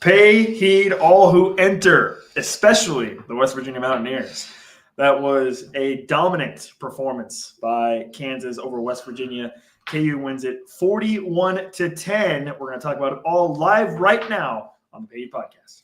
Pay heed all who enter, especially the West Virginia Mountaineers. That was a dominant performance by Kansas over West Virginia. KU wins it 41-10. We're going to talk about it all live right now on the Pay Heed Podcast.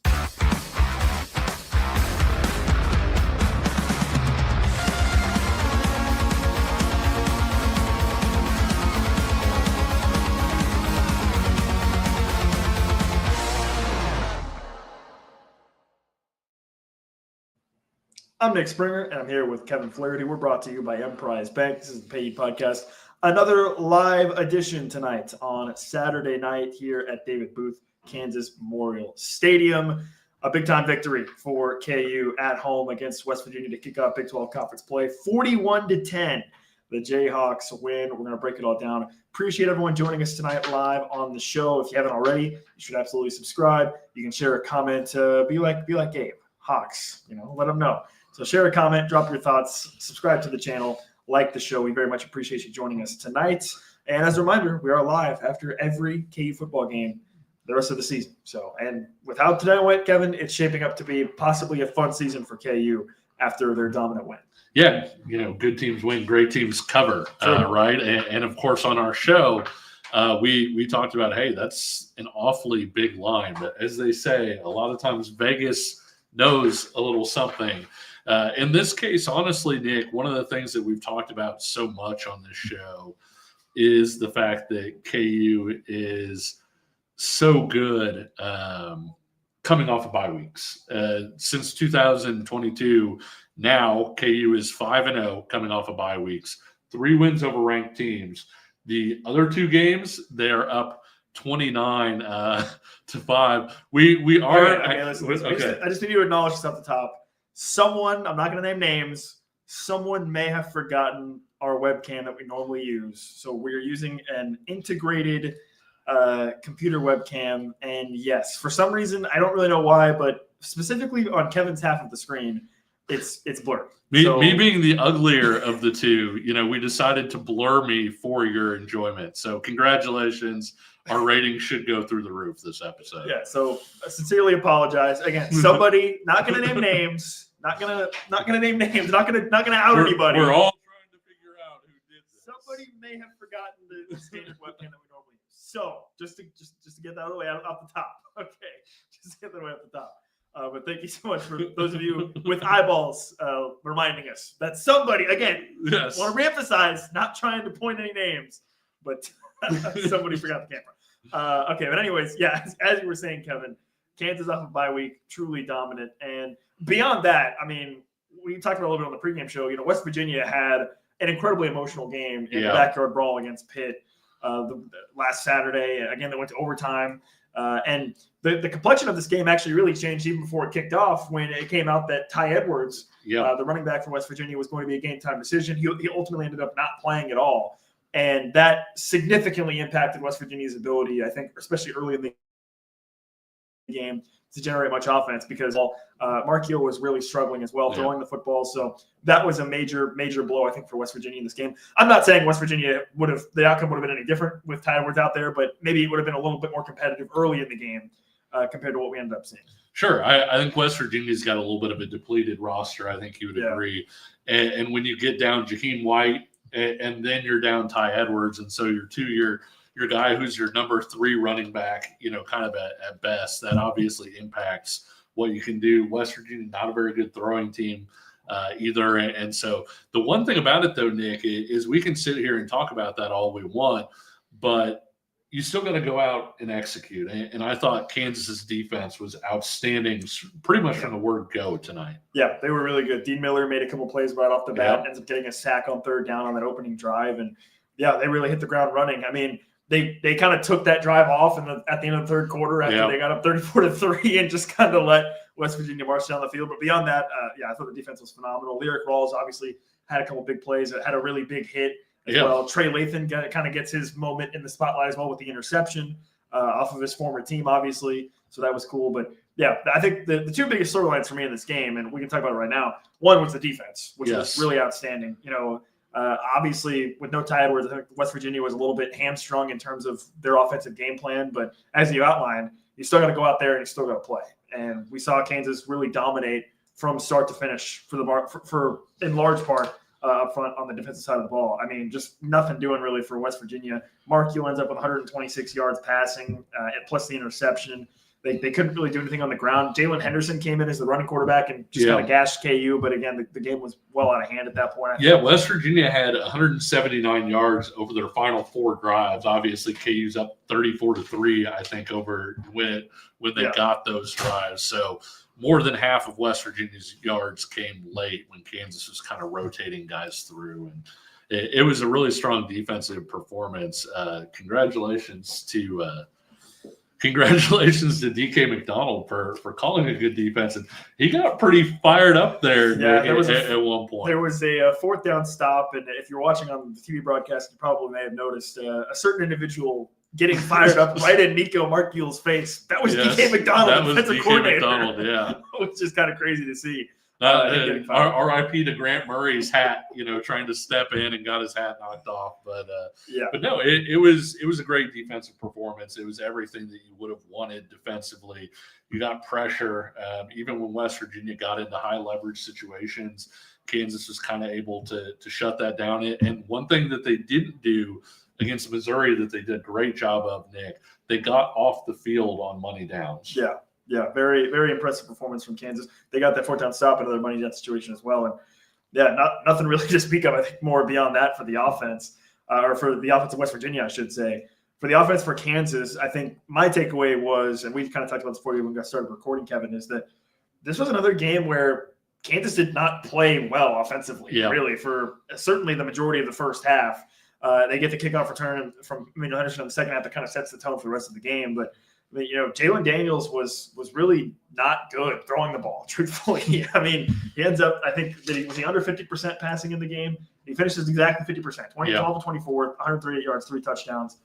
I'm Nick Springer, and I'm here with Kevin Flaherty. We're brought to you by Emprise Bank. This is the Pay Heed Podcast. Another live edition tonight on Saturday night here at David Booth, Kansas Memorial Stadium. A big-time victory for KU at home against West Virginia to kick off Big 12 Conference play. 41-10, the Jayhawks win. We're going to break it all down. Appreciate everyone joining us tonight live on the show. If you haven't already, you should absolutely subscribe. You can share a comment. Be like Gabe, Hawks. Let them know. So share a comment, drop your thoughts, subscribe to the channel, like the show. We very much appreciate you joining us tonight. And as a reminder, we are live after every KU football game the rest of the season. And without tonight win, Kevin, it's shaping up to be possibly a fun season for KU after their dominant win. Yeah, good teams win, great teams cover, right? And of course, on our show, we talked about, hey, that's an awfully big line. But as they say, a lot of times Vegas knows a little something. In this case, honestly, Nick, one of the things that we've talked about so much on this show is the fact that KU is so good coming off of bye weeks. Since 2022, now KU is 5-0 coming off of bye weeks, 3 wins over ranked teams. The other 2 games, they are up 29-5. We are. Okay, listen. I just need you to acknowledge this off the top. Someone, I'm not going to name names, someone may have forgotten our webcam that we normally use. So we're using an integrated computer webcam. And yes, for some reason, I don't really know why, but specifically on Kevin's half of the screen, it's blurred. Me being the uglier of the two, we decided to blur me for your enjoyment. So congratulations. Our ratings should go through the roof this episode. Yeah, so I sincerely apologize. Again, somebody, not going to name names, not gonna name names, not gonna out anybody. We're all trying to figure out who did this. Somebody may have forgotten the standard webcam that we normally use. So just to get that out of the way off the top. Okay, just to get that way off the top. But thank you so much for those of you with eyeballs reminding us that somebody, again, yes. Want to reemphasize, not trying to point any names, but somebody forgot the camera. Okay, but anyways, yeah, as you were saying, Kevin, Kansas off of bye week, truly dominant. And beyond that, I mean, we talked about a little bit on the pregame show. West Virginia had an incredibly emotional game in the backyard brawl against Pitt the last Saturday. Again, they went to overtime. And the complexion of this game actually really changed even before it kicked off when it came out that Ty Edwards, the running back for West Virginia, was going to be a game-time decision. He ultimately ended up not playing at all. And that significantly impacted West Virginia's ability, I think, especially early in the game, to generate much offense because Markio was really struggling as well, throwing the football. So that was a major, major blow, I think, for West Virginia in this game. I'm not saying West Virginia the outcome would have been any different with Ty Edwards out there, but maybe it would have been a little bit more competitive early in the game compared to what we ended up seeing. Sure. I think West Virginia's got a little bit of a depleted roster. I think you would agree. And when you get down Jaheim White, and then you're down Ty Edwards, and so your guy who's your number 3 running back, kind of at best, that obviously impacts what you can do. West Virginia, not a very good throwing team either. And so the one thing about it, though, Nick, is we can sit here and talk about that all we want, but you still got to go out and execute. And I thought Kansas's defense was outstanding pretty much from the word go tonight. Yeah, they were really good. Dean Miller made a couple plays right off the bat, ends up getting a sack on 3rd down on that opening drive. And, they really hit the ground running. I mean, they kind of took that drive off at the end of the 3rd quarter after they got up 34-3 and just kind of let West Virginia march down the field. But beyond that, I thought the defense was phenomenal. Lyric Rawls obviously had a couple big plays. It had a really big hit as well. Trey Lathan kind of gets his moment in the spotlight as well with the interception off of his former team, obviously. So that was cool. But, I think the 2 biggest storylines for me in this game, and we can talk about it right now, one was the defense, which was really outstanding. Obviously, with no Ty Edwards, I think West Virginia was a little bit hamstrung in terms of their offensive game plan. But as you outlined, you still got to go out there and you still got to play. And we saw Kansas really dominate from start to finish for in large part up front on the defensive side of the ball. I mean, just nothing doing really for West Virginia. Mark Yu ends up with 126 yards passing, plus the interception. They couldn't really do anything on the ground. Jalen Henderson came in as the running quarterback and just kind of gashed KU. But again, the game was well out of hand at that point. West Virginia had 179 yards over their final 4 drives. Obviously, KU's up 34-3, I think, over when they got those drives. So more than half of West Virginia's yards came late when Kansas was kind of rotating guys through. And it was a really strong defensive performance. Congratulations to DK McDonald for calling a good defense. And he got pretty fired up there at one point. There was a 4th down stop. And if you're watching on the TV broadcast, you probably may have noticed a certain individual getting fired up right in Nico Markkuhl's face. That was DK McDonald, that was defensive DK coordinator. McDonald, yeah. Which is kind of crazy to see. RIP to Grant Murray's hat, trying to step in and got his hat knocked off. But no, it was a great defensive performance. It was everything that you would have wanted defensively. You got pressure. Even when West Virginia got into high leverage situations, Kansas was kind of able to shut that down. And one thing that they didn't do against Missouri that they did a great job of, Nick, they got off the field on money downs. Yeah, very, very impressive performance from Kansas. They got that 4th down stop, another money down situation as well. And nothing really to speak of, I think, more beyond that for the offense, or for the offense of West Virginia, I should say. For the offense for Kansas, I think my takeaway was, and we kind of talked about this before we even got started recording, Kevin, is that this was another game where Kansas did not play well offensively, really, for certainly the majority of the first half. They get the kickoff return from Emmanuel Henderson in the second half that kind of sets the tone for the rest of the game. But Jalen Daniels was really not good throwing the ball, truthfully. I mean, he ends up, I think, was he under 50% passing in the game? He finishes exactly 50%, 12-24, 138 yards, 3 touchdowns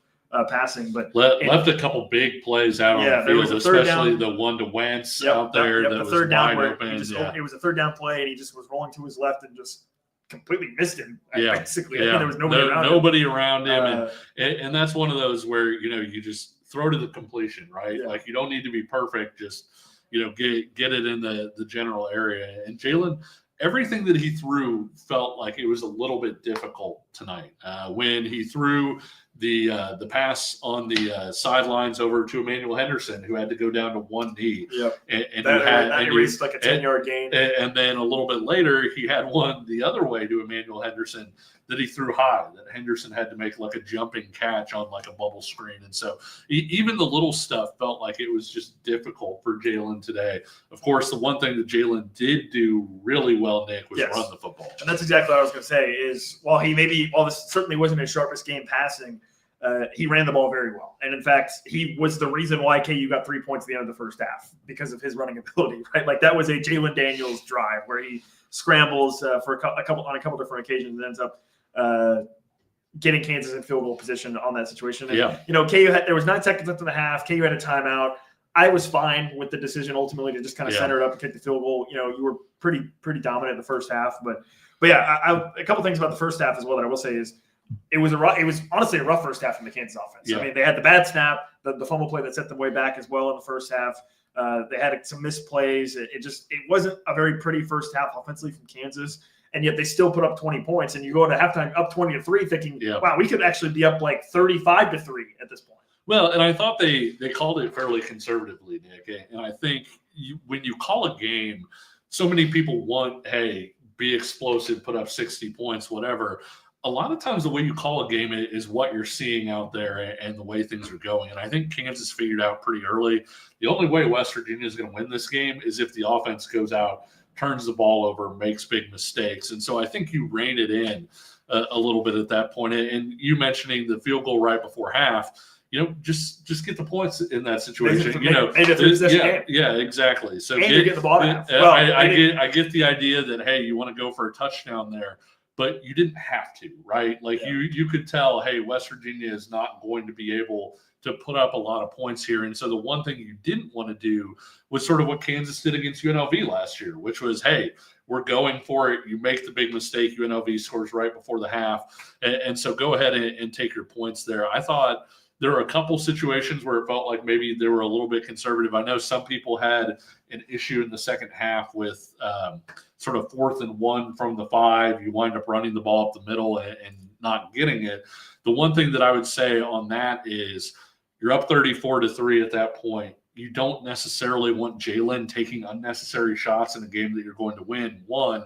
passing. But left a couple big plays out on the field, especially the one to Wentz out there that was third down wide open. It was a 3rd down play, and he just was rolling to his left and just completely missed him. Basically, I mean, there was nobody around him. And that's one of those where you just throw to the completion, right? Like, you don't need to be perfect, just get it in the general area. And Jalen, everything that he threw felt like it was a little bit difficult tonight. When he threw the pass on the sidelines over to Emmanuel Henderson, who had to go down to one knee. And that erased like a 10-yard gain. And then a little bit later, he had one the other way to Emmanuel Henderson that he threw high, that Henderson had to make like a jumping catch on like a bubble screen. And so even the little stuff felt like it was just difficult for Jalen today. Of course, the one thing that Jalen did do really well, Nick, was run the football. And that's exactly what I was going to say is while this certainly wasn't his sharpest game passing, he ran the ball very well. And in fact, he was the reason why KU got 3 points at the end of the first half because of his running ability, right? Like that was a Jalen Daniels drive where he scrambles for a couple different occasions and ends up getting Kansas in field goal position on that situation. And, KU there was 9 seconds left in the half. KU had a timeout. I was fine with the decision ultimately to just kind of center it up and kick the field goal. You were pretty dominant in the first half, but a couple things about the first half as well that I will say is it was honestly a rough first half from the Kansas offense. I mean, they had the bad snap, the fumble play that set them way back as well in the first half. They had some missed plays. It wasn't a very pretty first half offensively from Kansas. And yet they still put up 20 points. And you go into halftime up 20-3 thinking, wow, we could actually be up like 35-3 at this point. Well, and I thought they called it fairly conservatively, Nick. And I think when you call a game, so many people want, hey, be explosive, put up 60 points, whatever. A lot of times the way you call a game is what you're seeing out there and the way things are going. And I think Kansas figured out pretty early the only way West Virginia is going to win this game is if the offense goes out, turns the ball over, makes big mistakes. And so I think you rein it in a little bit at that point. And you mentioning the field goal right before half, just get the points in that situation. Yeah, exactly. So get the ball out. I get the idea that, hey, you want to go for a touchdown there, but you didn't have to, right? Like you could tell, hey, West Virginia is not going to be able to put up a lot of points here. And so the one thing you didn't want to do was sort of what Kansas did against UNLV last year, which was, hey, we're going for it. You make the big mistake. UNLV scores right before the half. And so go ahead and take your points there. I thought there were a couple situations where it felt like maybe they were a little bit conservative. I know some people had an issue in the second half with sort of 4th and 1 from the 5. You wind up running the ball up the middle and not getting it. The one thing that I would say on that is you're up 34-3 at that point. You don't necessarily want Jalen taking unnecessary shots in a game that you're going to win, 1.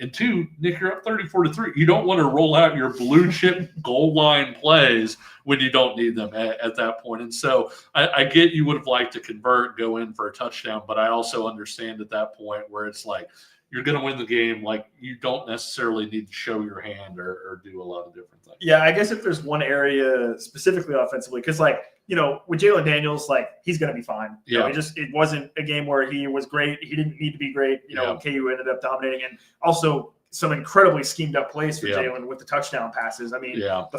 And 2, Nick, you're up 34-3. You don't want to roll out your blue chip goal line plays when you don't need them at that point. And so I get you would have liked to convert, go in for a touchdown, but I also understand at that point where it's like you're going to win the game. Like you don't necessarily need to show your hand or do a lot of different things. Yeah, I guess if there's one area specifically offensively, because with Jalen Daniels, he's going to be fine. Yeah. It wasn't a game where he was great. He didn't need to be great. KU ended up dominating, and also some incredibly schemed up plays for Jalen with the touchdown passes. I mean, the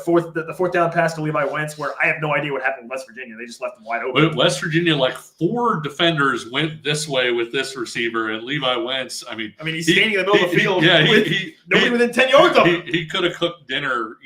fourth down pass to Levi Wentz, where I have no idea what happened with West Virginia. They just left him wide open. West Virginia, 4 defenders went this way with this receiver, and Levi Wentz. I mean, he's standing in the middle of the field. Nobody within 10 yards of him. He could have cooked dinner,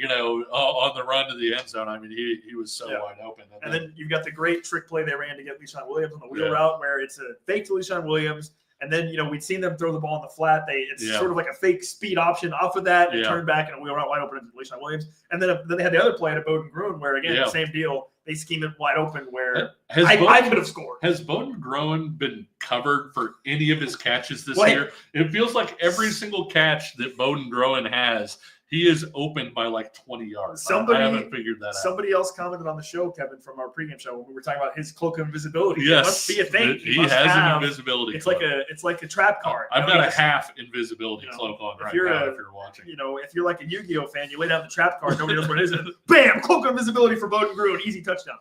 on the run to the end zone. I mean, he was so wide open. And then you've got the great trick play they ran to get LeSean Williams on the wheel route, where it's a fake to LeSean Williams. And then, we'd seen them throw the ball in the flat. It's sort of like a fake speed option off of that. And turned back and a wheel route wide open to LeSean Williams. And then they had the other play to Bowden Gruen where, again, same deal. They schemed it wide open where I could have scored. Has Bowden Gruen been covered for any of his catches this year? It feels like every single catch that Bowden Gruen has, he is open by 20 yards. I haven't figured that out. Somebody else commented on the show, Kevin, from our pregame show when we were talking about his cloak of invisibility. Yes, it must be a thing. He has an invisibility. It's cloak. like a trap card. I've got a half invisibility cloak on right now. If you're watching, if you're like a Yu-Gi-Oh fan, you lay down the trap card. Nobody knows what it is. And bam, cloak of invisibility for Bowden Gruen, easy touchdown.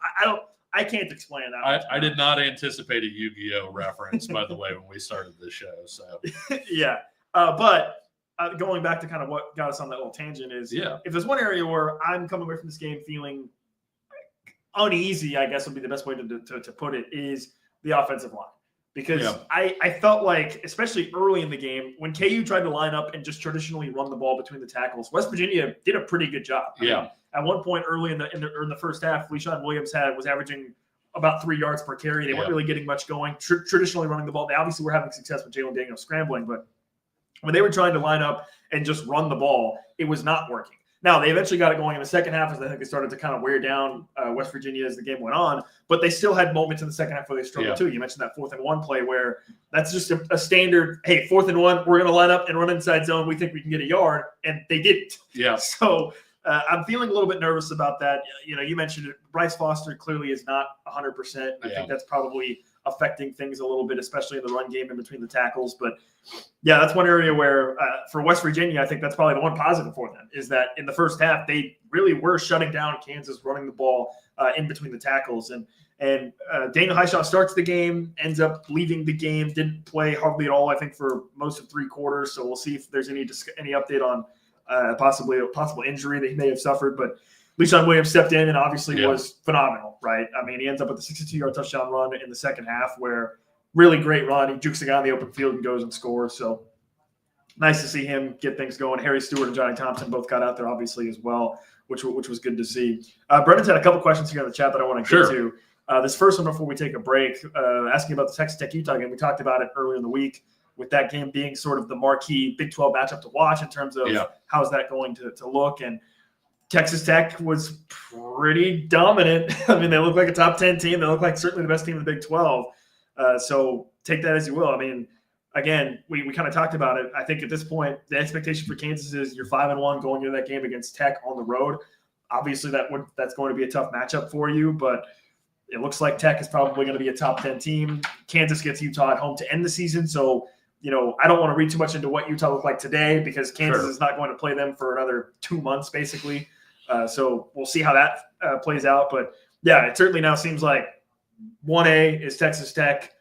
I can't explain that. I did not anticipate a Yu-Gi-Oh reference, by the way, when we started this show. So but. Going back to kind of what got us on that little tangent is if there's one area where I'm coming away from this game feeling uneasy, I guess would be the best way to put it, is the offensive line. Because I felt like, especially early in the game, when KU tried to line up and just traditionally run the ball between the tackles, West Virginia did a pretty good job. I mean, at one point early in the first half, LeSean Williams was averaging about 3 yards per carry. They weren't really getting much going. Traditionally running the ball. They obviously were having success with Jalen Daniels scrambling, but when they were trying to line up and just run the ball, it was not working. Now, they eventually got it going in the second half as I think they started to kind of wear down West Virginia as the game went on, but they still had moments in the second half where they struggled too. You mentioned that 4th and 1 play where that's just a standard, hey, 4th and 1, we're going to line up and run inside zone. We think we can get a yard, and they didn't. Yeah. So I'm feeling a little bit nervous about that. You mentioned it. Bryce Foster clearly is not 100%. I think that's probably affecting things a little bit, especially in the run game in between the tackles. But that's one area where for West Virginia, I think that's probably the one positive for them is that in the first half, they really were shutting down Kansas running the ball in between the tackles. And Daniel Highshaw starts the game, ends up leaving the game, didn't play hardly at all, I think, for most of 3 quarters. So we'll see if there's any update on possibly a possible injury that he may have suffered. But LeSean Williams stepped in and obviously was phenomenal, right? I mean, he ends up with a 62-yard touchdown run in the second half where really great run. He jukes the guy in the open field and goes and scores. So nice to see him get things going. Harry Stewart and Johnny Thompson both got out there obviously as well, which was good to see. Brendan's had a couple questions here in the chat that I want to get to. This first one before we take a break, asking about the Texas Tech-Utah game. We talked about it earlier in the week with that game being sort of the marquee Big 12 matchup to watch in terms of how's that going to look. And Texas Tech was pretty dominant. I mean, they look like a top 10 team. They look like certainly the best team in the Big 12. So take that as you will. I mean, again, we kind of talked about it. I think at this point, the expectation for Kansas is you're 5-1 going into that game against Tech on the road. Obviously, that's going to be a tough matchup for you, but it looks like Tech is probably going to be a top 10 team. Kansas gets Utah at home to end the season. So, I don't want to read too much into what Utah looked like today because Kansas is not going to play them for another 2 months, basically. So we'll see how that plays out. But, it certainly now seems like 1A is Texas Tech,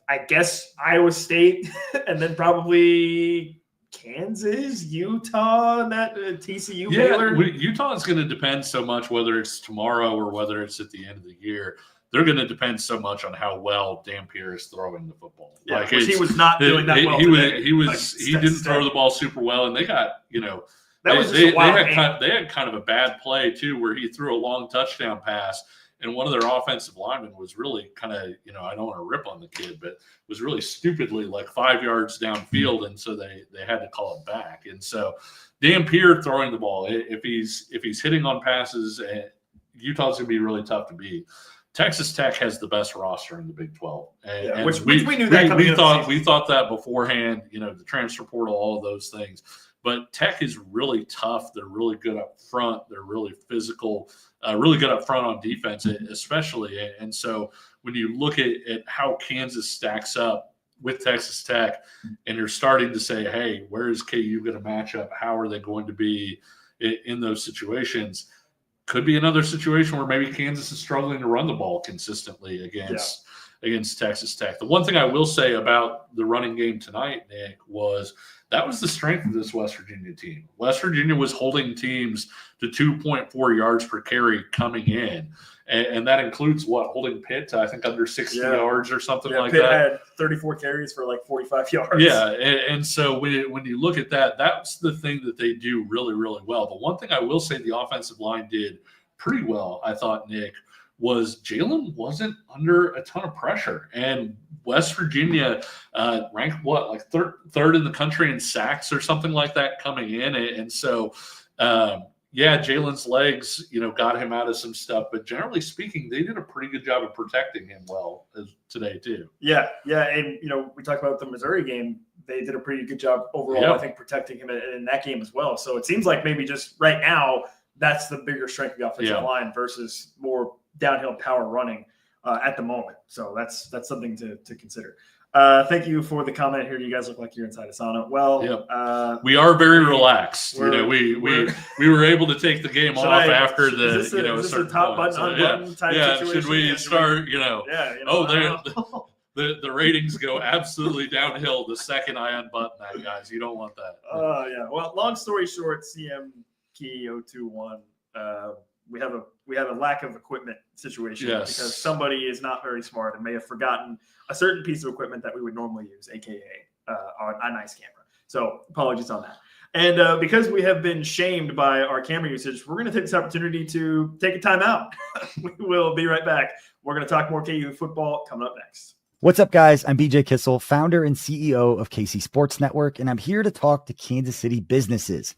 I guess Iowa State, and then probably Kansas, Utah, and that TCU, Baylor. Utah is going to depend so much whether it's tomorrow or whether it's at the end of the year. They're going to depend so much on how well Dampier is throwing the football. Yeah, he was not doing that well today. He didn't throw the ball super well, and they got That was just a wild game. They had kind of a bad play too, where he threw a long touchdown pass, and one of their offensive linemen was really kind of, I don't want to rip on the kid, but was really stupidly like 5 yards downfield, and so they had to call it back. And so Dan Pierre throwing the ball, if he's hitting on passes, Utah's going to be really tough to beat. Texas Tech has the best roster in the Big 12, and which we knew that we thought that beforehand. The transfer portal, all of those things. But Tech is really tough. They're really good up front. They're really physical, really good up front on defense, especially. And so when you look at how Kansas stacks up with Texas Tech, and you're starting to say, hey, where is KU going to match up? How are they going to be in those situations? Could be another situation where maybe Kansas is struggling to run the ball consistently against Texas Tech. The one thing I will say about the running game tonight, Nick, was that was the strength of this West Virginia team. West Virginia was holding teams to 2.4 yards per carry coming in. And that includes holding Pitt to, I think, under 60 yards or something like Pitt that. Had 34 carries for like 45 yards. Yeah, and so when you look at that, that's the thing that they do really, really well. The one thing I will say the offensive line did pretty well, I thought, Nick, was Jalen wasn't under a ton of pressure. And West Virginia ranked third in the country in sacks or something like that coming in. And so Jalen's legs, got him out of some stuff. But generally speaking, they did a pretty good job of protecting him well today too. Yeah. And, we talked about the Missouri game. They did a pretty good job overall, I think, protecting him in that game as well. So it seems like maybe just right now, that's the bigger strength of the offensive line versus more downhill power running at the moment. So that's something to consider. Thank you for the comment here. You guys look like you're inside a sauna. Well, we are very relaxed. We were able to take the game off after the is this a top button unbutton type situation? Should we start? The ratings go absolutely downhill the second I unbutton that, guys. You don't want that. Well, long story short, CM Key 021. We have a lack of equipment situation because somebody is not very smart and may have forgotten a certain piece of equipment that we would normally use, aka a nice camera. So apologies on that. And because we have been shamed by our camera usage, we're going to take this opportunity to take a time out. We will be right back. We're going to talk more KU football coming up next. What's up, guys? I'm BJ Kissel, founder and CEO of KC Sports Network, and I'm here to talk to Kansas City businesses.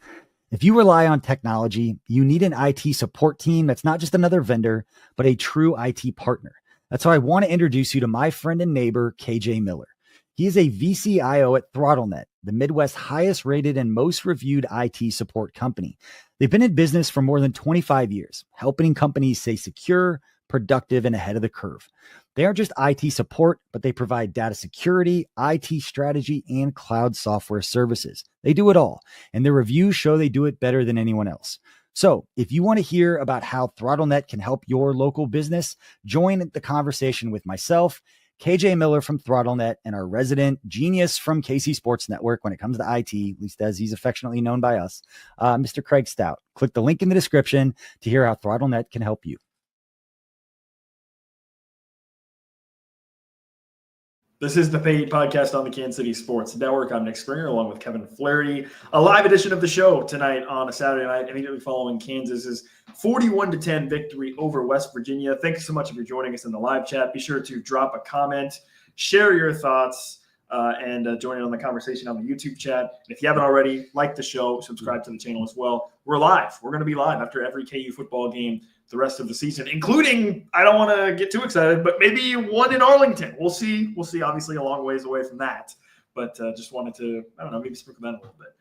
If you rely on technology, you need an IT support team that's not just another vendor, but a true IT partner. That's why I want to introduce you to my friend and neighbor, KJ Miller. He is a VCIO at ThrottleNet, the Midwest's highest rated and most reviewed IT support company. They've been in business for more than 25 years, helping companies stay secure, productive, and ahead of the curve. They aren't just IT support, but they provide data security, IT strategy, and cloud software services. They do it all, and their reviews show they do it better than anyone else. So if you want to hear about how ThrottleNet can help your local business, join the conversation with myself, KJ Miller from ThrottleNet, and our resident genius from KC Sports Network when it comes to IT, at least as he's affectionately known by us, Mr. Craig Stout. Click the link in the description to hear how ThrottleNet can help you. This is the Paid Podcast on the Kansas City Sports Network. I'm Nick Springer, along with Kevin Flaherty. A live edition of the show tonight on a Saturday night, immediately following Kansas's 41-10 victory over West Virginia. Thanks so much if you're joining us in the live chat. Be sure to drop a comment, share your thoughts, and join in on the conversation on the YouTube chat. And if you haven't already, like the show, subscribe to the channel as well. We're live. We're going to be live after every KU football game the rest of the season, including, I don't want to get too excited, but maybe one in Arlington. We'll see. We'll see, obviously, a long ways away from that. But just wanted to, maybe sprinkle that a little bit.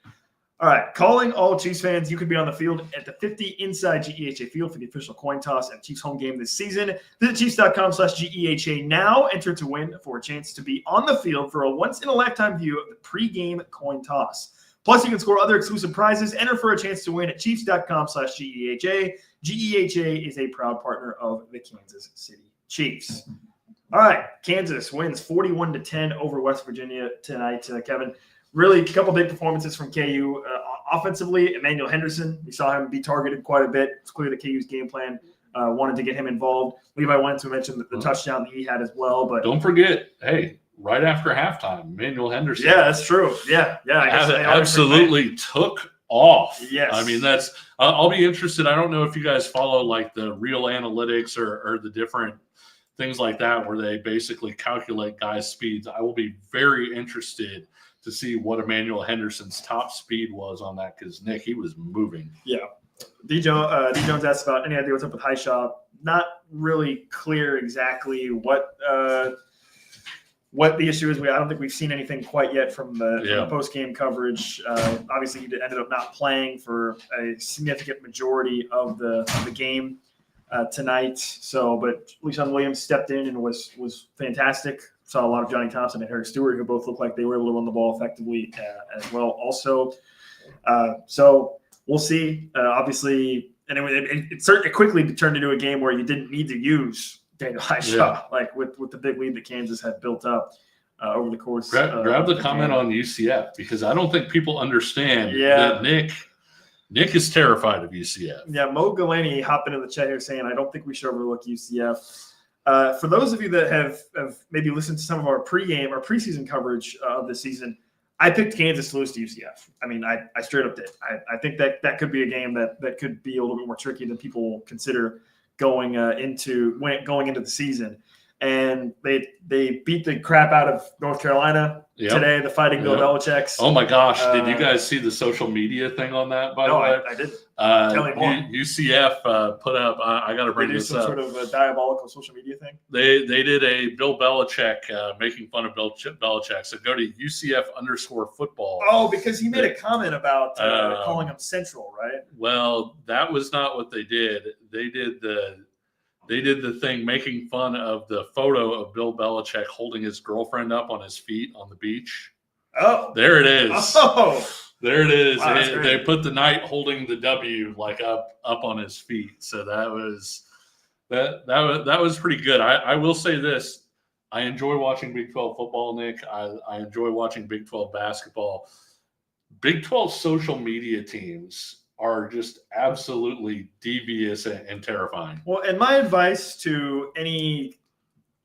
All right, calling all Chiefs fans. You could be on the field at the 50 inside GEHA Field for the official coin toss at Chiefs home game this season. Visit Chiefs.com/GEHA now. Enter to win for a chance to be on the field for a once-in-a-lifetime view of the pregame coin toss. Plus, you can score other exclusive prizes. Enter for a chance to win at Chiefs.com/GEHA. GEHA is a proud partner of the Kansas City Chiefs. All right, Kansas wins 41-10 over West Virginia tonight. Kevin, really a couple big performances from KU. Offensively, Emmanuel Henderson, we saw him be targeted quite a bit. It's clear that KU's game plan wanted to get him involved. Levi Wentz, who mentioned the touchdown that he had as well. But don't forget, right after halftime, Emmanuel Henderson. Yeah, that's true. Yeah. Absolutely took off. Yes. I mean, that's I'll be interested. I don't know if you guys follow like the real analytics or the different things like that where they basically calculate guys' speeds. I will be very interested to see what Emmanuel Henderson's top speed was on that because, Nick, he was moving. Yeah. D. Jones asked about any idea what's up with Highshaw. Not really clear exactly what the issue is. I don't think we've seen anything quite yet from the post-game coverage. Obviously, he ended up not playing for a significant majority of the game tonight. So, but Le'Shawn Williams stepped in and was fantastic. Saw a lot of Johnny Thompson and Eric Stewart, who both looked like they were able to run the ball effectively as well. Also, so we'll see. Obviously, and it certainly quickly turned into a game where you didn't need to use Daniel Highshaw, like with the big lead that Kansas had built up over the course. Grab the comment on UCF because I don't think people understand that Nick is terrified of UCF. Yeah, Mo Galani hopping in the chat here saying, I don't think we should overlook UCF. For those of you that have maybe listened to some of our preseason coverage of the season, I picked Kansas to lose to UCF. I mean, I straight up did. I think that could be a game that could be a little bit more tricky than people consider going into the season. And they beat the crap out of North Carolina today, the Fighting Bill Belichick's. Oh, my gosh. Did you guys see the social media thing on that, by the way? I didn't. Tell me more. UCF put up – I got to bring this up. Sort of a diabolical social media thing? They did a Bill Belichick making fun of Bill Belichick. So go to UCF_football. Oh, because he made a comment about calling him Central, right? Well, that was not what they did. They did the thing making fun of the photo of Bill Belichick holding his girlfriend up on his feet on the beach. Oh. There it is. Oh. There it is. Wow, they put the knight holding the W like up on his feet. So that was pretty good. I will say this. I enjoy watching Big 12 football, Nick. I enjoy watching Big 12 basketball. Big 12 social media teams are just absolutely devious and terrifying. Well, and my advice to any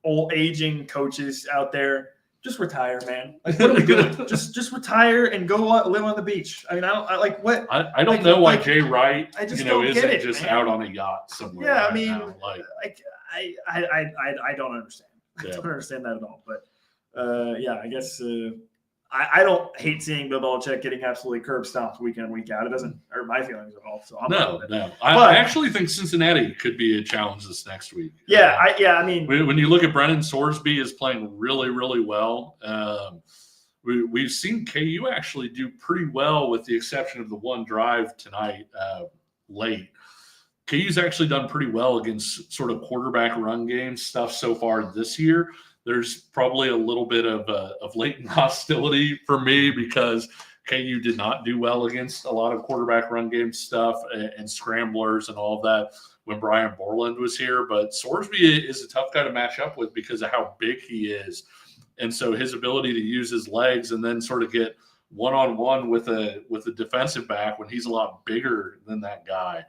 old aging coaches out there, just retire, man. Like, what are we doing? just retire and go live on the beach. I mean, I don't know why Jay Wright, isn't just man. out on a yacht somewhere. Yeah, right I mean, now. I don't understand. Yeah. I don't understand that at all. But I guess I don't hate seeing Bill Belichick getting absolutely curb stomped week in and week out. It doesn't hurt my feelings at all. So No. I actually think Cincinnati could be a challenge this next week. I mean, when you look at Brennan Sorsby is playing really, really well. We've seen KU actually do pretty well with the exception of the one drive tonight late. KU's actually done pretty well against sort of quarterback run game stuff so far this year. There's probably a little bit of latent hostility for me because KU did not do well against a lot of quarterback run game stuff and scramblers and all of that when Brian Borland was here. But Sorsby is a tough guy to match up with because of how big he is. And so his ability to use his legs and then sort of get one-on-one with a defensive back when he's a lot bigger than that guy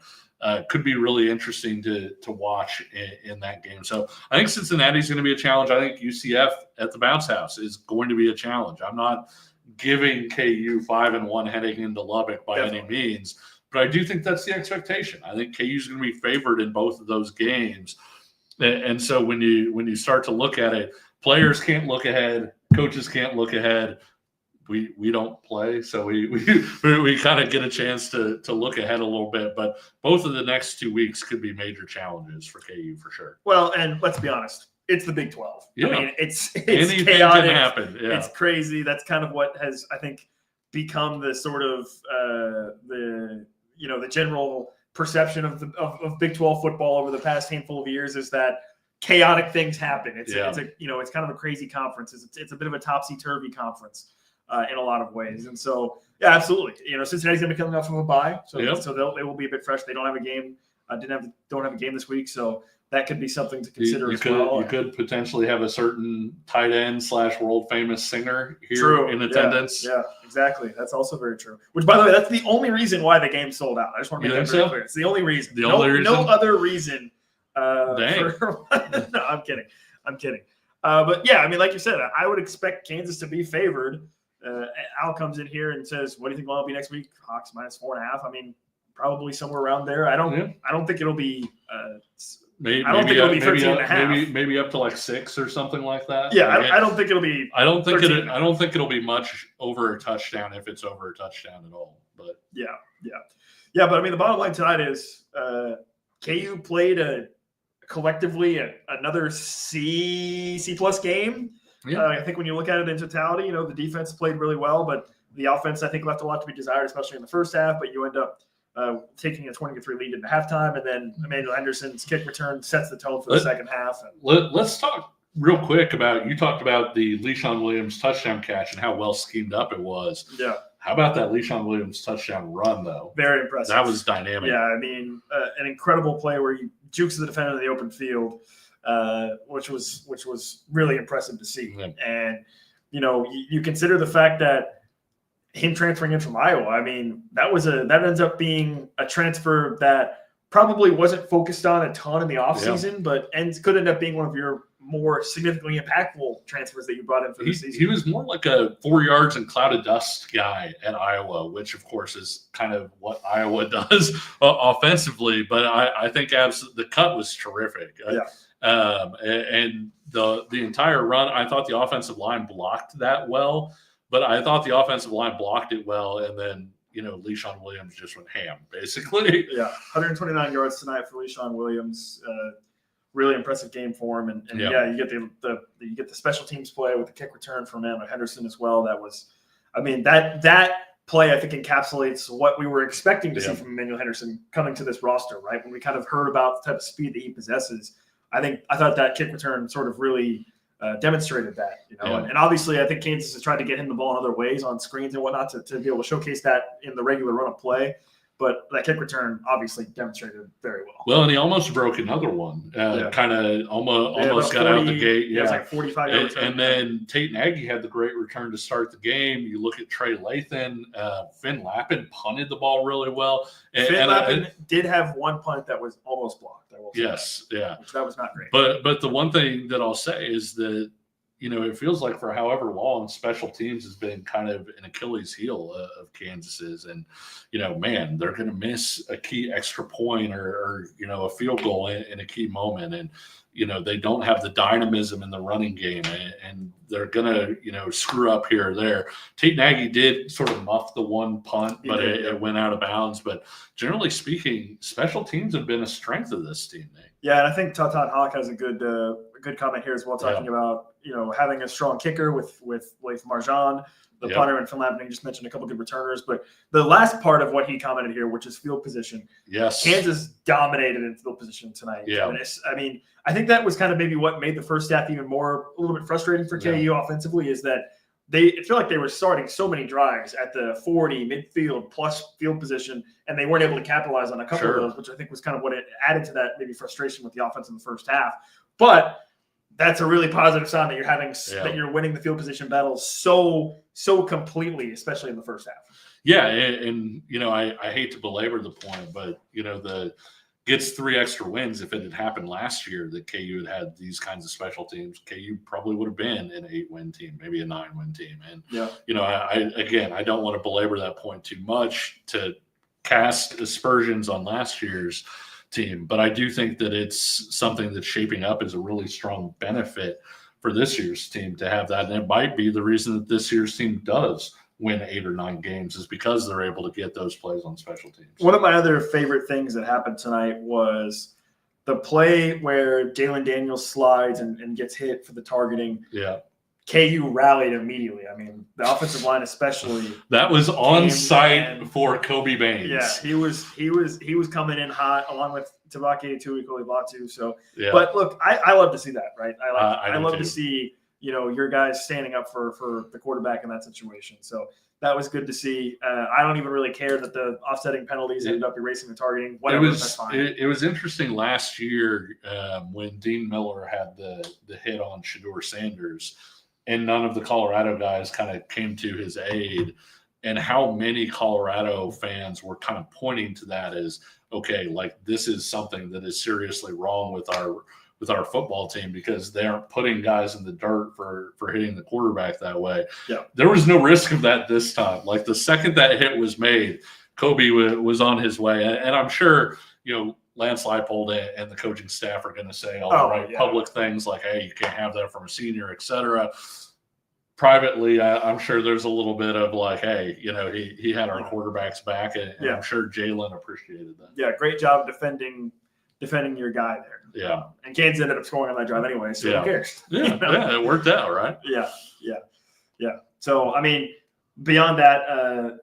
could be really interesting to watch in that game. So I think Cincinnati's going to be a challenge. I think UCF at the Bounce House is going to be a challenge. I'm not giving KU 5-1 heading into Lubbock by any means, but I do think that's the expectation. I think KU is going to be favored in both of those games. And so when you start to look at it, players can't look ahead, coaches can't look ahead. We don't play, so we kind of get a chance to look ahead a little bit. But both of the next 2 weeks could be major challenges for KU for sure. Well, and let's be honest, it's the Big 12. Yeah. I mean, it's anything chaotic. can happen. Yeah. It's crazy. That's kind of what has, I think, become the sort of the general perception of Big 12 football over the past handful of years is that chaotic things happen. It's kind of a crazy conference. It's a bit of a topsy-turvy conference. In a lot of ways. And so, yeah, absolutely. Cincinnati's going to be coming off of a bye, so they will be a bit fresh. They don't have a game. Don't have a game this week, so that could be something to consider as well. You could potentially have a certain tight end / world famous singer here in attendance. Yeah, exactly. That's also very true. Which, by the way, that's the only reason why the game sold out. I just want to make that very clear. It's the only reason. No other reason. Dang. No, I'm kidding. But yeah, I mean, like you said, I would expect Kansas to be favored. Al comes in here and says, "What do you think will be next week?" Hawks -4.5. I mean, probably somewhere around there. I don't think it'll be. Maybe, I don't think it'll be 13.5. Maybe up to like 6 or something like that. Yeah, I don't think it'll be. I don't think it'll be much over a touchdown if it's over a touchdown at all. But yeah. But I mean, the bottom line tonight is KU played collectively another C+ game. Yeah. I think when you look at it in totality, the defense played really well, but the offense I think left a lot to be desired, especially in the first half. But you end up taking a 20-3 lead into halftime, and then Emmanuel Henderson's kick return sets the tone for the second half. Let's talk real quick about, you talked about the LeSean Williams touchdown catch and how well schemed up it was. Yeah. How about that LeSean Williams touchdown run, though? Very impressive. That was dynamic. Yeah, I mean, an incredible play where he jukes the defender in the open field, which was really impressive to see. Yeah. And, you consider the fact that him transferring in from Iowa, I mean, that ends up being a transfer that probably wasn't focused on a ton in the offseason, but could end up being one of your more significantly impactful transfers that you brought in for the season. He was more like a 4 yards and cloud of dust guy at Iowa, which of course is kind of what Iowa does offensively. But I think the cut was terrific. Yeah. And the entire run, I thought the offensive line blocked that well, but I thought the offensive line blocked it well, and then LeSean Williams just went ham, basically. Yeah, 129 yards tonight for LeSean Williams. Really impressive game for him, and you get the special teams play with the kick return from Emmanuel Henderson as well. That was, I mean, that play I think encapsulates what we were expecting to see from Emmanuel Henderson coming to this roster. Right, when we kind of heard about the type of speed that he possesses, I thought that kick return sort of really demonstrated that. And obviously I think Kansas has tried to get him the ball in other ways on screens and whatnot to be able to showcase that in the regular run of play. But that kick return obviously demonstrated very well. Well, and he almost broke another one. Kind of almost got out the gate. Yeah, it was like 45 yards. And then Tate Nagy had the great return to start the game. You look at Trey Lathan. Finn Lappin punted the ball really well. Finn Lappin did have one punt that was almost blocked. I will say that was not great. But the one thing that I'll say is that, it feels like for however long special teams has been kind of an Achilles heel of Kansas's, and man, they're going to miss a key extra point or a field goal in a key moment, and they don't have the dynamism in the running game, and they're going to screw up here or there. Tate Nagy did sort of muff the one punt, but it went out of bounds. But generally speaking, special teams have been a strength of this team, Nate. Yeah, and I think Todd Hawk has a good comment here as well, talking about having a strong kicker with Leif Marjan, the punter, and Finn Lappin. You just mentioned a couple good returners, but the last part of what he commented here, which is field position. Yes, Kansas dominated in field position tonight. Yeah, I mean, I think that was kind of maybe what made the first half even a little bit frustrating for KU offensively, is that I feel like they were starting so many drives at the 40 midfield plus field position, and they weren't able to capitalize on a couple of those, which I think was kind of what it added to that maybe frustration with the offense in the first half. But that's a really positive sign that you're having that you're winning the field position battles so completely, especially in the first half. Yeah, and I hate to belabor the point, but the gets 3 extra wins. If it had happened last year that KU had these kinds of special teams, KU probably would have been an 8-win team, maybe a 9-win team. And I don't want to belabor that point too much to cast aspersions on last year's team, but I do think that it's something that's shaping up as a really strong benefit for this year's team to have that. And it might be the reason that this year's team does win 8 or 9 games, is because they're able to get those plays on special teams. One of my other favorite things that happened tonight was the play where Jalen Daniels slides and gets hit for the targeting. Yeah. KU rallied immediately. I mean, the offensive line especially. That was on site for Kobe Baines. Yeah, he was coming in hot along with Tabake Tuikolibatu. So, but look, I love to see that, right? I love to see your guys standing up for the quarterback in that situation. So that was good to see. I don't even really care that the offsetting penalties ended up erasing the targeting. Whatever, that's fine. It was interesting last year when Dean Miller had the hit on Shedeur Sanders, and none of the Colorado guys kind of came to his aid, and how many Colorado fans were kind of pointing to that as, okay, like this is something that is seriously wrong with with our football team because they aren't putting guys in the dirt for hitting the quarterback that way. Yeah. There was no risk of that this time. Like the second that hit was made, Kobe was on his way. And I'm sure, Lance Leipold and the coaching staff are going to say all the right public things like, hey, you can't have that from a senior, et cetera. Privately, I'm sure there's a little bit of like, hey, he had our quarterbacks back, and I'm sure Jalen appreciated that. Yeah, great job defending your guy there. Yeah. And Kansas ended up scoring on that drive anyway, so who cares? Yeah, it worked out, right? Yeah. So, I mean, beyond that,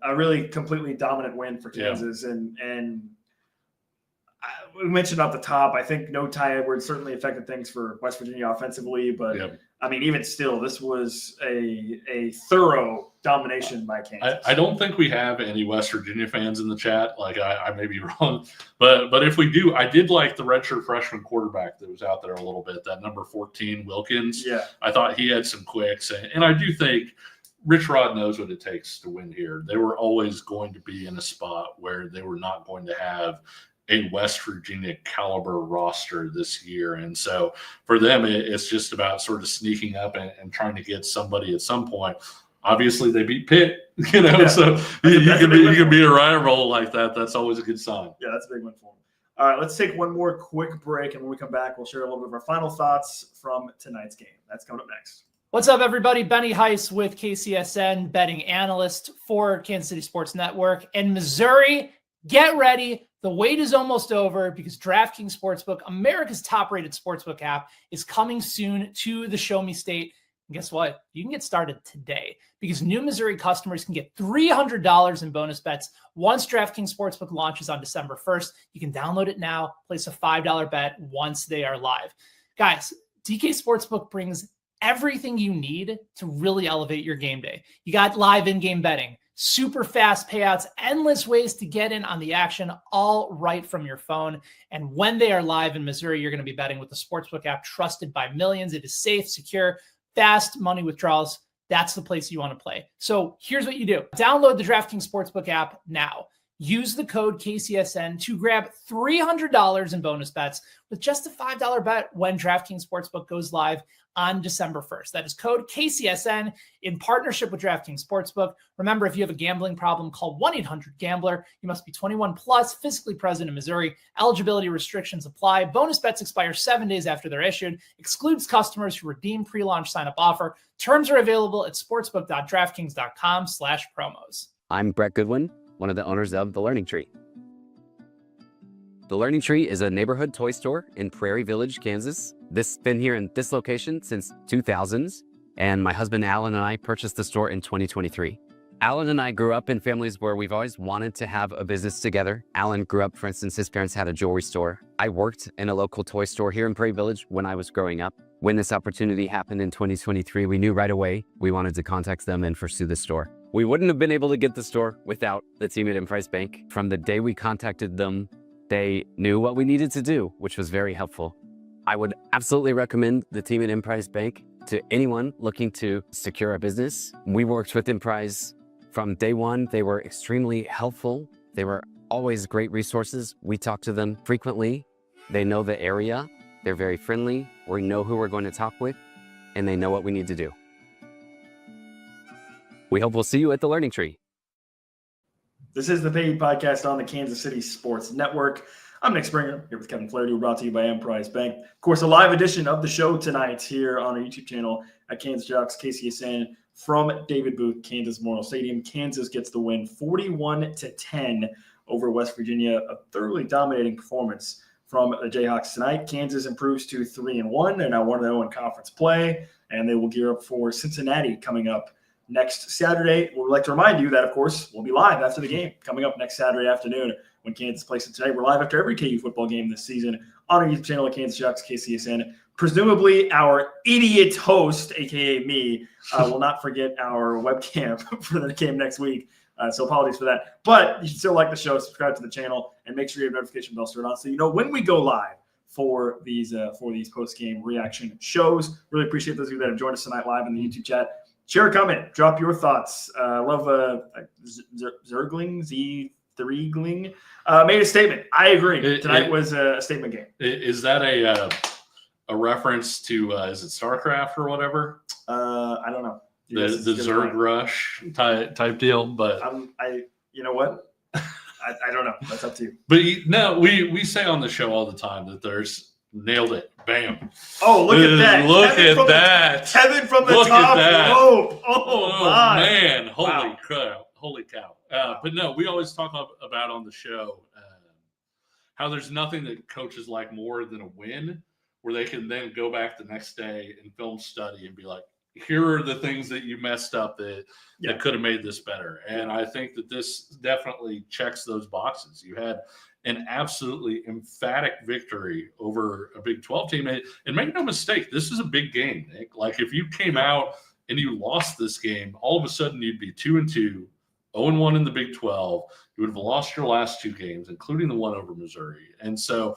a really completely dominant win for Kansas. And we mentioned off the top, I think no Ty Edwards certainly affected things for West Virginia offensively, but I mean, even still, this was a thorough domination by Kansas. I don't think we have any West Virginia fans in the chat. Like, I may be wrong, but if we do, I did like the redshirt freshman quarterback that was out there a little bit, that number 14, Wilkins. Yeah. I thought he had some quicks, and I do think Rich Rod knows what it takes to win here. They were always going to be in a spot where they were not going to have a West Virginia caliber roster this year. And so for them, it's just about sort of sneaking up and trying to get somebody at some point. Obviously they beat Pitt, so you can be a rival like that. That's always a good sign. Yeah, that's a big one for them. All right, let's take one more quick break. And when we come back, we'll share a little bit of our final thoughts from tonight's game. That's coming up next. What's up, everybody? Benny Heiss with KCSN, betting analyst for Kansas City Sports Network. And Missouri, get ready. The wait is almost over because DraftKings Sportsbook, America's top-rated sportsbook app, is coming soon to the Show Me State. And guess what? You can get started today because new Missouri customers can get $300 in bonus bets once DraftKings Sportsbook launches on December 1st. You can download it now, place a $5 bet once they are live. Guys, DK Sportsbook brings everything you need to really elevate your game day. You got live in-game betting, super fast payouts, endless ways to get in on the action, all right from your phone. And when they are live in Missouri, you're going to be betting with the Sportsbook app trusted by millions. It is safe, secure, fast money withdrawals. That's the place you want to play. So here's what you do. Download the DraftKings Sportsbook app now. Use the code KCSN to grab $300 in bonus bets with just a $5 bet when DraftKings Sportsbook goes live on December 1st. That is code KCSN in partnership with DraftKings Sportsbook. Remember, if you have a gambling problem, call 1-800-GAMBLER. You must be 21 plus, physically present in Missouri. Eligibility restrictions apply. Bonus bets expire 7 days after they're issued. Excludes customers who redeem pre-launch sign-up offer. Terms are available at sportsbook.draftkings.com/promos. I'm Brett Goodwin, one of the owners of The Learning Tree. The Learning Tree is a neighborhood toy store in Prairie Village, Kansas. This has been here in this location since 2000s, and my husband Alan and I purchased the store in 2023. Alan and I grew up in families where we've always wanted to have a business together. Alan grew up, for instance, his parents had a jewelry store. I worked in a local toy store here in Prairie Village when I was growing up. When this opportunity happened in 2023, we knew right away we wanted to contact them and pursue the store. We wouldn't have been able to get the store without the team at Emprise Bank. From the day we contacted them, they knew what we needed to do, which was very helpful. I would absolutely recommend the team at Emprise Bank to anyone looking to secure a business. We worked with Emprise from day one. They were extremely helpful. They were always great resources. We talk to them frequently. They know the area. They're very friendly. We know who we're going to talk with, and they know what we need to do. We hope we'll see you at the Learning Tree. This is the Paid Podcast on the Kansas City Sports Network. I'm Nick Springer, here with Kevin Flaherty. We're brought to you by Emprise Bank. Of course, a live edition of the show tonight here on our YouTube channel at Kansas Jayhawks KCSN from David Booth, Kansas Memorial Stadium. Kansas gets the win 41-10 over West Virginia, a thoroughly dominating performance from the Jayhawks tonight. Kansas improves to 3-1. They're now 1-0 in conference play, and they will gear up for Cincinnati coming up next Saturday. We'd like to remind you that, of course, we'll be live after the game coming up next Saturday afternoon when Kansas plays Cincinnati. We're live after every KU football game this season on our YouTube channel at Kansas Jayhawks KCSN. Presumably, our idiot host, a.k.a. me, will not forget our webcam for the game next week. So apologies for that. But you should still like the show, subscribe to the channel, and make sure you have notification bells turned on so you know when we go live for these post-game reaction shows. Really appreciate those of you that have joined us tonight live in the YouTube chat. Share a comment. Drop your thoughts. Love Zergling, made a statement. I agree. Tonight was a statement game. Is that a reference to is it StarCraft or whatever? I don't know. The Zerg Rush type deal, but you know what? I don't know. That's up to you. But no, we say on the show all the time that there's nailed it, bam. Oh, look at that! Look at that! Kevin from the Look top at that. rope. Oh my man! Wow. Holy cow! But no, we always talk about on the show how there's nothing that coaches like more than a win, where they can then go back the next day and film study and be like, here are the things that you messed up that could have made this better. And I think that this definitely checks those boxes. You had an absolutely emphatic victory over a Big 12 team. And make no mistake, this is a big game, Nick. Like, if you came out and you lost this game, all of a sudden you'd be 2-2, 0-1 in the Big 12. You would have lost your last 2 games, including the one over Missouri. And so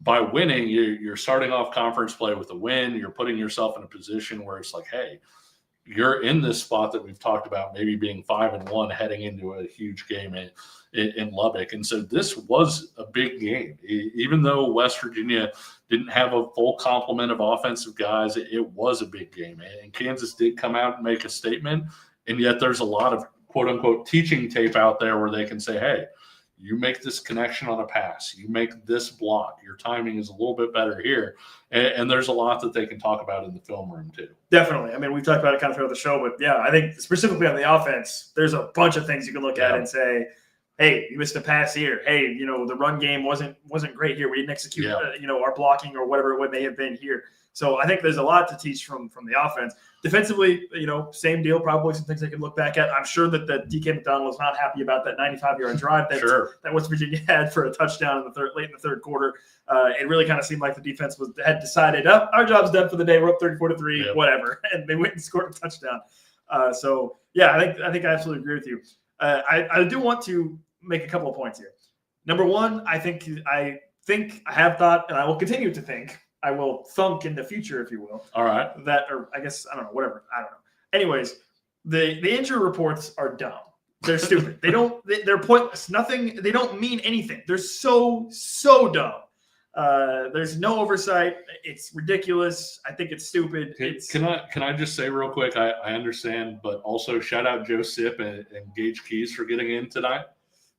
by winning, you're starting off conference play with a win. You're putting yourself in a position where it's like, hey, you're in this spot that we've talked about, maybe being 5-1 heading into a huge game in Lubbock. And so this was a big game. Even though West Virginia didn't have a full complement of offensive guys, it was a big game. And Kansas did come out and make a statement. And yet there's a lot of quote unquote teaching tape out there where they can say, hey, you make this connection on a pass, you make this block, your timing is a little bit better here. And there's a lot that they can talk about in the film room too. Definitely. I mean, we've talked about it kind of throughout the show, but yeah, I think specifically on the offense, there's a bunch of things you can look at and say, hey, you missed a pass here. Hey, the run game wasn't great here. We didn't execute, our blocking or whatever it may have been here. So I think there's a lot to teach from the offense. Defensively, same deal, probably some things they can look back at. I'm sure that the DK McDonald was not happy about that 95-yard drive that West Virginia had for a touchdown late in the third quarter. It really kind of seemed like the defense had decided, our job's done for the day. We're up 34-3, whatever. And they went and scored a touchdown. I think I absolutely agree with you. I do want to make a couple of points here. Number one, I have thought, and I will continue to think, I will thunk in the future, if you will. All right. Or I guess, I don't know, whatever. I don't know. Anyways, the injury reports are dumb. They're stupid. They're pointless. They don't mean anything. They're so dumb. There's no oversight. It's ridiculous. I think it's stupid. Can I just say real quick, I understand, but also shout out Joe Sip and Gage Keys for getting in tonight.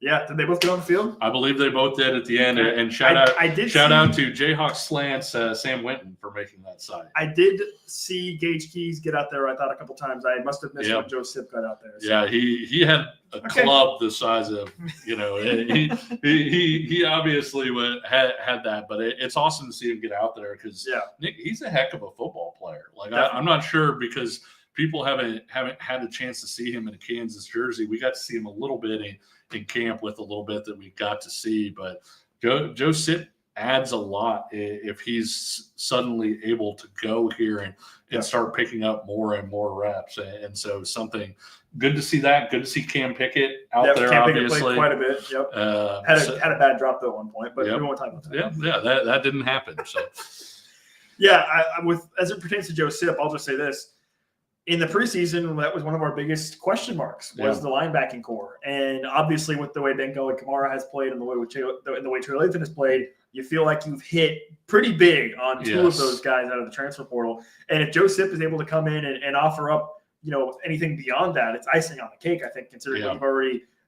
Yeah, did they both get on the field? I believe they both did at the end. Okay. And shout out to Jayhawks Slants, Sam Winton for making that side. I did see Gage Keys get out there, I thought, a couple times. I must have missed when Joe Sip got out there. So. Yeah, he had a club the size of, he obviously had that, but it's awesome to see him get out there because Nick, he's a heck of a football player. Like I'm not sure because people haven't had a chance to see him in a Kansas jersey. We got to see him a little bit in camp with a little bit that we got to see, but Joe Sip adds a lot if he's suddenly able to go here and start picking up more and more reps. And so something good to see that. Good to see Cam Pickett out there. Cam obviously Pickett played quite a bit. Yep. Had a bad drop though at one point, but we won't talk about that. Yeah, that didn't happen. So as it pertains to Joe Sip, I'll just say this. In the preseason, that was one of our biggest question marks was the linebacking core. And obviously with the way Bengali Kamara has played and the way Trey Lathan has played, you feel like you've hit pretty big on two of those guys out of the transfer portal. And if Joe Sip is able to come in and offer up, anything beyond that, it's icing on the cake, I think, considering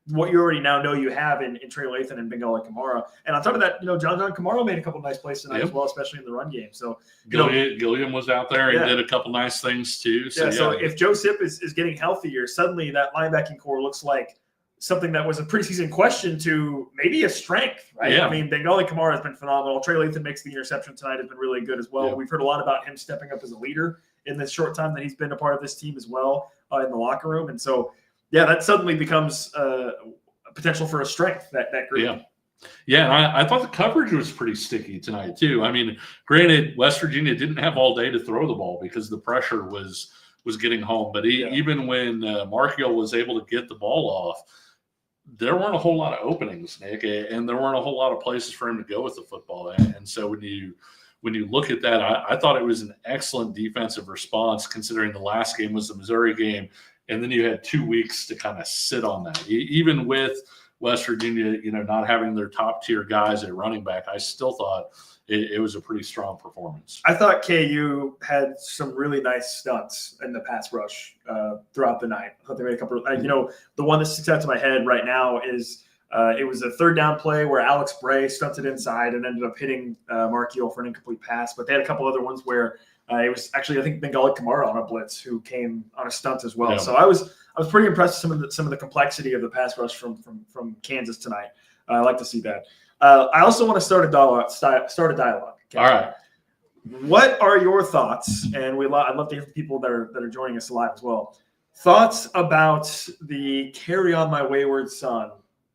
what you already now know you have in Trey Lathan and Bengali Kamara. And on top of that, John Kamara made a couple nice plays tonight as well, especially in the run game. So Gilliam was out there and did a couple nice things too. So if Joe Sip is getting healthier, suddenly that linebacking core looks like something that was a preseason question to maybe a strength, right? Yeah. I mean, Bengali Kamara has been phenomenal. Trey Lathan makes the interception tonight, has been really good as well. Yeah. We've heard a lot about him stepping up as a leader in this short time that he's been a part of this team as well in the locker room. And so, that suddenly becomes a potential for a strength, that group. Yeah, I thought the coverage was pretty sticky tonight too. I mean, granted, West Virginia didn't have all day to throw the ball because the pressure was getting home. But even when Markiel was able to get the ball off, there weren't a whole lot of openings, Nick, and there weren't a whole lot of places for him to go with the football. And so when you look at that, I thought it was an excellent defensive response considering the last game was the Missouri game. And then you had 2 weeks to kind of sit on that. Even with West Virginia, not having their top tier guys at running back, I still thought it was a pretty strong performance. I thought KU had some really nice stunts in the pass rush throughout the night. I thought they made a couple of, the one that sticks out to my head right now is it was a third down play where Alex Bray stunted inside and ended up hitting Mark Eel for an incomplete pass. But they had a couple other ones where it was actually, I think, Bengali Kamara on a blitz who came on a stunt as well. Yeah. So I was pretty impressed with some of the complexity of the pass rush from Kansas tonight. I like to see that. I also want to start a dialogue. Okay? All right. What are your thoughts? And I'd love to hear from people that are joining us live as well. Thoughts about the "Carry On My Wayward Son"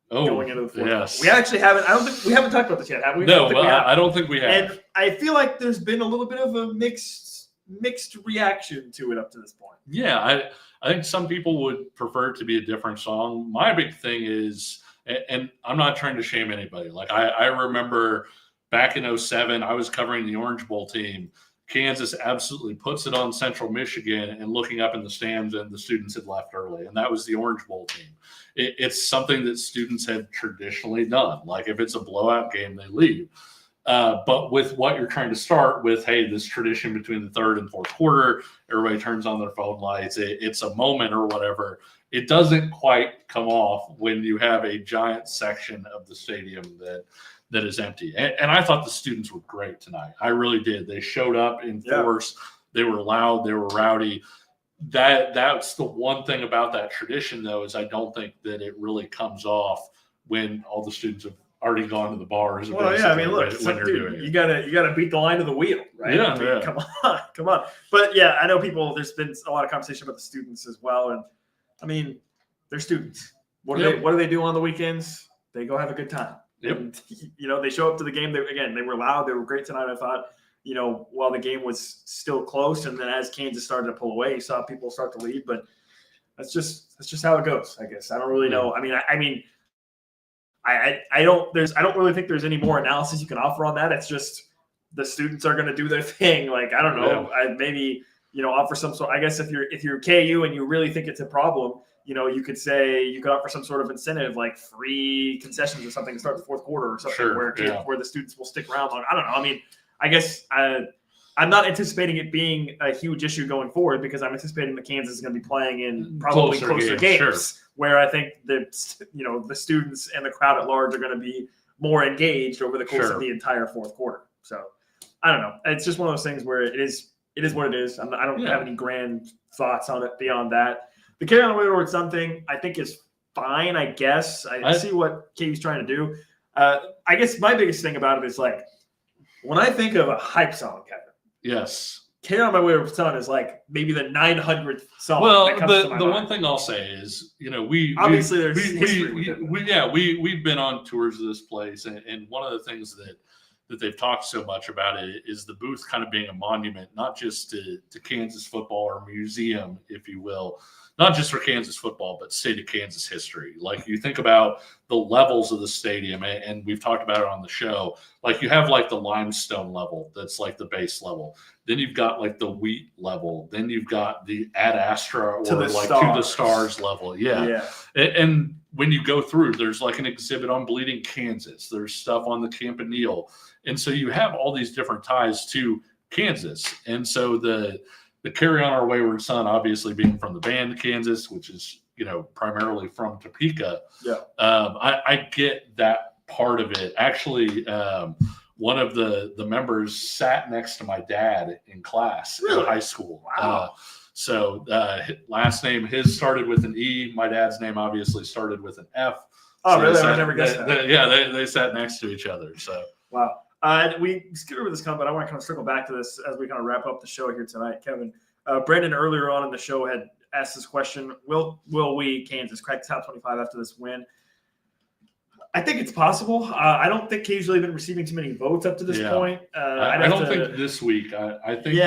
going into the fourth. Yes. We actually haven't. I don't think we haven't talked about this yet, have we? No, I don't think we have. And I feel like there's been a little bit of a mixed reaction to it up to this point. Yeah, I think some people would prefer it to be a different song. My big thing is, and I'm not trying to shame anybody. Like I remember back in 2007, I was covering the Orange Bowl team. Kansas absolutely puts it on Central Michigan, and looking up in the stands, and the students had left early, and that was the Orange Bowl team. It's something that students have traditionally done. Like if it's a blowout game, they leave. But with what you're trying to start with, hey, this tradition between the third and fourth quarter, everybody turns on their phone lights. It's a moment or whatever. It doesn't quite come off when you have a giant section of the stadium that is empty. And I thought the students were great tonight. I really did. They showed up in force. They were loud. They were rowdy. That's the one thing about that tradition, though, is I don't think that it really comes off when all the students have already gone to the bars. Well, yeah, I mean, look, when you're doing it. you gotta beat the line of the wheel, right? Yeah, I mean, yeah. Come on. But yeah, I know there's been a lot of conversation about the students as well, and I mean, they're students. What do they do on the weekends? They go have a good time. Yep. And, they show up to the game. They were loud. They were great tonight, I thought. While the game was still close, and then as Kansas started to pull away, you saw people start to leave. But that's just how it goes, I guess. I don't really know. I don't really think there's any more analysis you can offer on that. It's just the students are going to do their thing. Like, I don't know. Yeah. Maybe offer some sort. I guess if you're KU and you really think it's a problem, you could offer some sort of incentive, like free concessions or something to start the fourth quarter or something, Sure, where the students will stick around. I don't know. I mean, I guess I'm not anticipating it being a huge issue going forward, because I'm anticipating that Kansas is going to be playing in probably closer games sure. where I think the students and the crowd at large are going to be more engaged over the course of the entire fourth quarter. So I don't know. It's just one of those things where it is what it is. I don't have any grand thoughts on it beyond that. The carry on wayward something I think is fine. I guess I see what KU's trying to do. I guess my biggest thing about it is, like, when I think of a hype song, Kevin. Yes. Carry On My Wayward Son is like maybe the 900th song. Well, that comes to my mind. one thing I'll say is, we obviously there's history with it. We've been on tours of this place, and one of the things that they've talked so much about it is the booth kind of being a monument, not just to Kansas football, or museum, if you will, not just for Kansas football, but state of Kansas history. Like, you think about the levels of the stadium, and we've talked about it on the show. Like, you have like the limestone level, that's like the base level. Then you've got like the wheat level. Then you've got the Ad Astra, or to the stars level. Yeah. And when you go through, there's like an exhibit on Bleeding Kansas. There's stuff on the Campanile. And so you have all these different ties to Kansas. And so the Carry On Our Wayward Son, obviously being from the band Kansas, which is, primarily from Topeka. Yeah. I get that part of it. Actually, one of the members sat next to my dad in class in high school. Wow. So last name, his started with an E. My dad's name obviously started with an F. Oh, so really? I never guessed that. They sat next to each other. So wow. We skipped over this comment, but I want to kind of circle back to this as we kind of wrap up the show here tonight. Kevin, Brandon earlier on in the show had asked this question: Will we, Kansas, crack the top 25 after this win? I think it's possible. I don't think KU's really been receiving too many votes up to this point. I don't think this week. I think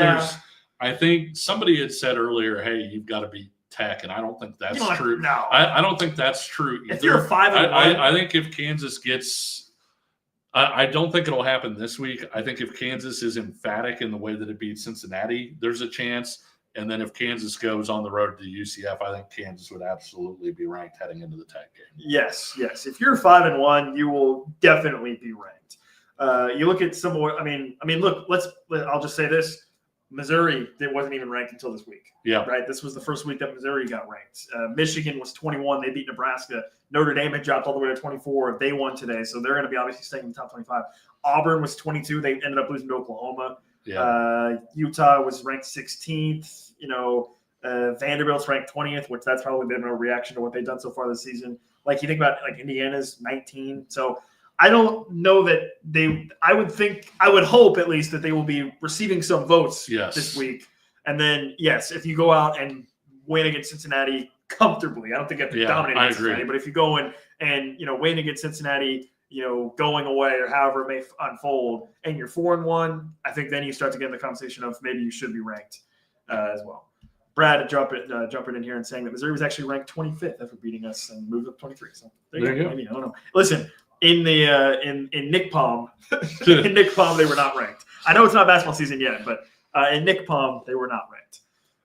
I think somebody had said earlier, hey, you've got to beat Tech, and I don't think that's true. No. I don't think that's true either. If you're 5-1, I think if Kansas gets I don't think it'll happen this week. I think if Kansas is emphatic in the way that it beat Cincinnati, there's a chance. And then if Kansas goes on the road to UCF, I think Kansas would absolutely be ranked heading into the Tech game. Yes. If you're 5-1, you will definitely be ranked. You look at some more. I mean, look. I'll just say this: Missouri, it wasn't even ranked until this week. Yeah. Right. This was the first week that Missouri got ranked. Michigan was 21. They beat Nebraska. Notre Dame had dropped all the way to 24. They won today, so they're going to be obviously staying in the top 25. Auburn was 22. They ended up losing to Oklahoma. Yeah. Utah was ranked 16th. Vanderbilt's ranked 20th, which that's probably been a reaction to what they've done so far this season. Like you think about like Indiana's 19. So I don't know that I would hope at least that they will be receiving some votes this week. And then, yes, if you go out and win against Cincinnati comfortably, I don't think you have to dominate against Cincinnati, but if you go in and, win against Cincinnati, going away or however it may unfold, and you're 4-1, I think then you start to get in the conversation of maybe you should be ranked as well. Brad jumping in here and saying that Missouri was actually ranked 25th after beating us and moved up 23. So there you go. Maybe, I don't know. Listen, in the in Nick Palm, they were not ranked. I know it's not basketball season yet, but in Nick Palm, they were not ranked.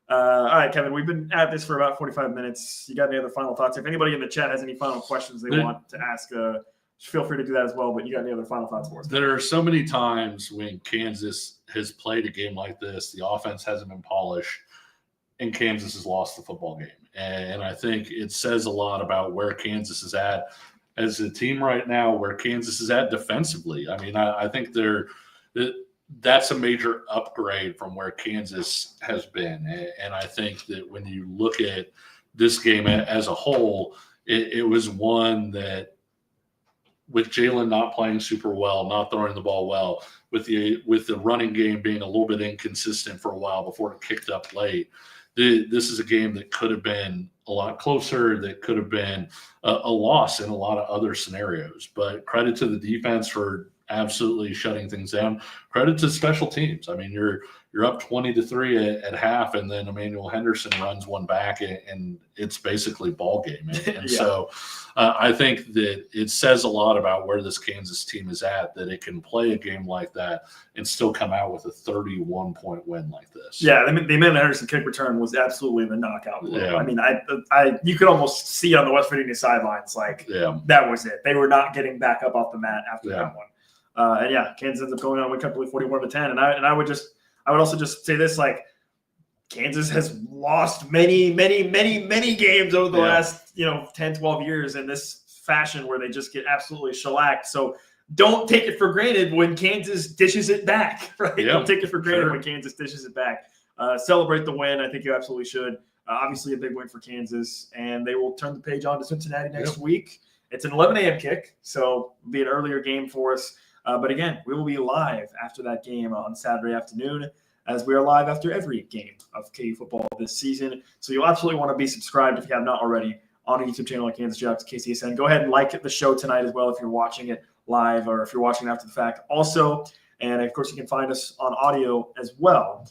All right, Kevin, we've been at this for about 45 minutes. You got any other final thoughts? If anybody in the chat has any final questions they want to ask, feel free to do that as well. But you got any other final thoughts for us? There are so many times when Kansas has played a game like this, the offense hasn't been polished, and Kansas has lost the football game. And I think it says a lot about where Kansas is at as a team right now, where Kansas is at defensively. I mean, I think that's a major upgrade from where Kansas has been. And I think that when you look at this game as a whole, it was one that, with Jalen not playing super well, not throwing the ball well, with the running game being a little bit inconsistent for a while before it kicked up late, this is a game that could have been a lot closer, that could have been a loss in a lot of other scenarios. But credit to the defense for absolutely shutting things down. Credit to special teams. I mean, you're up 20-3 at half, and then Emmanuel Henderson runs one back, and it's basically ball game. And so I think that it says a lot about where this Kansas team is at, that it can play a game like that and still come out with a 31-point win like this. Yeah, I mean, the Emmanuel Henderson kick return was absolutely the knockout blow. Yeah. I mean, you could almost see on the West Virginia sidelines, that was it. They were not getting back up off the mat after that one. Kansas ends up going on, win comfortably 41-10. And I would also just say this, Kansas has lost many, many, many, many games over the last 10, 12 years in this fashion where they just get absolutely shellacked. So don't take it for granted when Kansas dishes it back, right? Yeah, don't take it for granted when Kansas dishes it back. Celebrate the win. I think you absolutely should. Obviously a big win for Kansas, and they will turn the page on to Cincinnati next week. It's an 11 a.m. kick, so it'll be an earlier game for us. But again, we will be live after that game on Saturday afternoon, as we are live after every game of KU football this season. So you'll absolutely want to be subscribed if you have not already on our YouTube channel like Kansas Jayhawks, KCSN. Go ahead and like the show tonight as well if you're watching it live or if you're watching it after the fact also. And, of course, you can find us on audio as well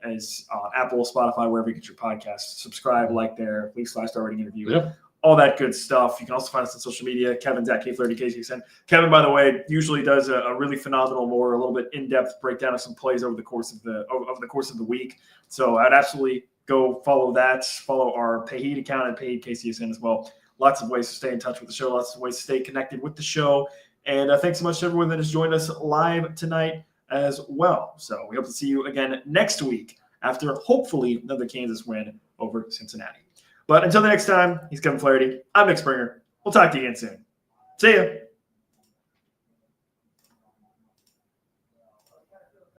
as on Apple, Spotify, wherever you get your podcasts. Subscribe, like there, leave / star rating interview. Yep. All that good stuff. You can also find us on social media. Kevin's at K30, KCSN. Kevin, by the way, usually does a really phenomenal, a little bit in-depth breakdown of some plays over the course of the week. So I'd absolutely go follow that. Follow our Payheed account at Payheed KCSN as well. Lots of ways to stay in touch with the show. Lots of ways to stay connected with the show. And thanks so much to everyone that has joined us live tonight as well. So we hope to see you again next week after hopefully another Kansas win over Cincinnati. But until the next time, he's Kevin Flaherty. I'm Nick Springer. We'll talk to you again soon. See ya.